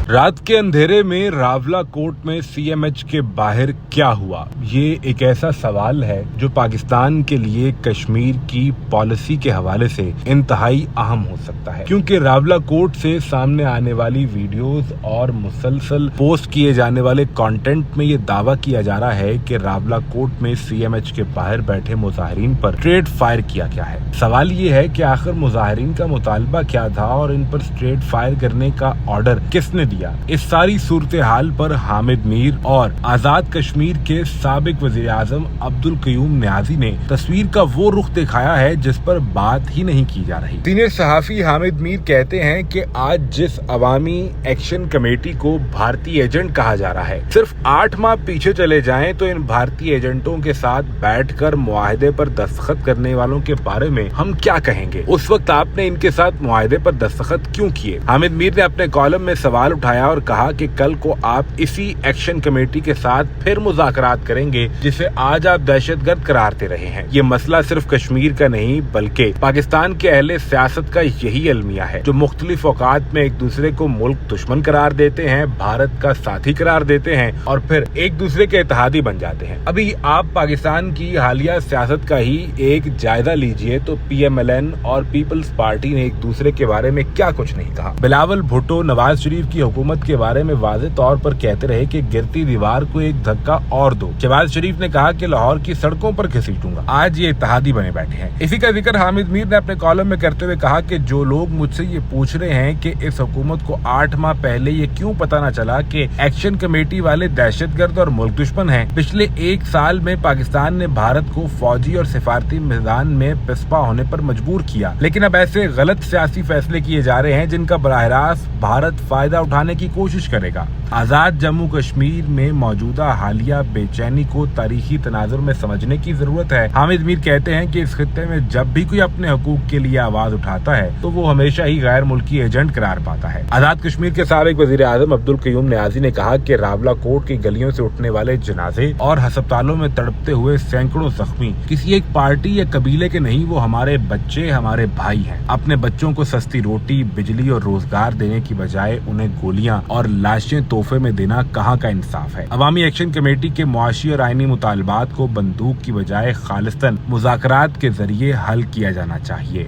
रात के अंधेरे में रावला कोर्ट में सीएमएच के बाहर क्या हुआ, ये एक ऐसा सवाल है जो पाकिस्तान के लिए कश्मीर की पॉलिसी के हवाले से इंतहाई अहम हो सकता है, क्योंकि रावला कोर्ट से सामने आने वाली वीडियोस और मुसलसल पोस्ट किए जाने वाले कंटेंट में ये दावा किया जा रहा है कि रावला कोर्ट में सीएमएच के बाहर बैठे मुजाहिरीन पर स्ट्रेट फायर किया गया है। सवाल ये है कि आखिर मुजाहिरीन का मुतालबा क्या था और इन पर स्ट्रेट फायर करने का ऑर्डर किसने दिया। इस सारी सूरत हाल पर हामिद मीर और आजाद कश्मीर के साबिक वजीर आजम अब्दुल कयूम न्याजी ने तस्वीर का वो रुख दिखाया है जिस पर बात ही नहीं की जा रही। सीनियर सहाफी हामिद मीर कहते हैं कि आज जिस अवामी एक्शन कमेटी को भारतीय एजेंट कहा जा रहा है, सिर्फ 8 माह पीछे चले जाएं तो इन भारतीय एजेंटों के साथ बैठकर मुआहदे पर दस्तखत करने वालों के बारे में हम क्या कहेंगे। उस वक्त आपने इनके साथ मुआहदे पर दस्तखत क्यों किए। हामिद मीर ने अपने कॉलम में सवाल उठाया और कहा कि कल को आप इसी एक्शन कमेटी के साथ फिर मुज़ाकरात करेंगे जिसे आज आप दहशतगर्द करारते रहे हैं। ये मसला सिर्फ कश्मीर का नहीं बल्कि पाकिस्तान के अहले सियासत का यही अलमिया है, जो मुख्तलिफ औकात में एक दूसरे को मुल्क दुश्मन करार देते हैं, भारत का साथी करार देते हैं और फिर एक दूसरे के इत्तेहादी बन जाते हैं। अभी आप पाकिस्तान की हालिया सियासत का ही एक जायजा लीजिए तो PMLN और पीपल्स पार्टी ने एक दूसरे के बारे में क्या कुछ नहीं कहा। बिलावल भुट्टो नवाज शरीफ की हुकूमत के बारे में वाज़ेह तौर पर कहते रहे कि गिरती दीवार को एक धक्का और दो। शहबाज शरीफ ने कहा कि लाहौर की सड़कों पर घसीटूंगा। आज ये इत्तेहादी बने बैठे हैं। इसी का जिक्र हामिद मीर ने अपने कॉलम में करते हुए कहा कि जो लोग मुझसे ये पूछ रहे हैं कि इस हुकूमत को 8 माह पहले ये क्यों पता न चला कि एक्शन कमेटी वाले दहशतगर्द और मुल्क दुश्मन हैं। पिछले 1 साल में पाकिस्तान ने भारत को फौजी और सिफारती मैदान में पिस्पा होने पर मजबूर किया, लेकिन अब ऐसे गलत सियासी फैसले किए जा रहे हैं जिनका बराह रास्त भारत फायदा उठाने की कोशिश करेगा। आजाद जम्मू कश्मीर में मौजूदा हालिया बेचैनी को तारीखी तनाजुर में समझने की जरूरत है। हामिद मीर कहते हैं कि इस खित्ते में जब भी कोई अपने हकूक के लिए आवाज उठाता है तो वो हमेशा ही गैर मुल्की एजेंट करार पाता है। आजाद कश्मीर के साबिक वजीर आजम अब्दुल कयूम न्याजी ने कहा कि रावला कोर्ट की गलियों से उठने वाले जनाजे और अस्पतालों में तड़पते हुए सैकड़ों जख्मी किसी एक पार्टी या कबीले के नहीं, वो हमारे बच्चे, हमारे भाई हैं। अपने बच्चों को सस्ती रोटी, बिजली और रोजगार देने की बजाय उन्हें गोलियां और लाशें तोहफे में देना कहाँ का इंसाफ है। अवामी एक्शन कमेटी के मुआशी और आईनी मुतालबात को बंदूक की बजाय खालिस्तन मुज़ाकरात के जरिए हल किया जाना चाहिए।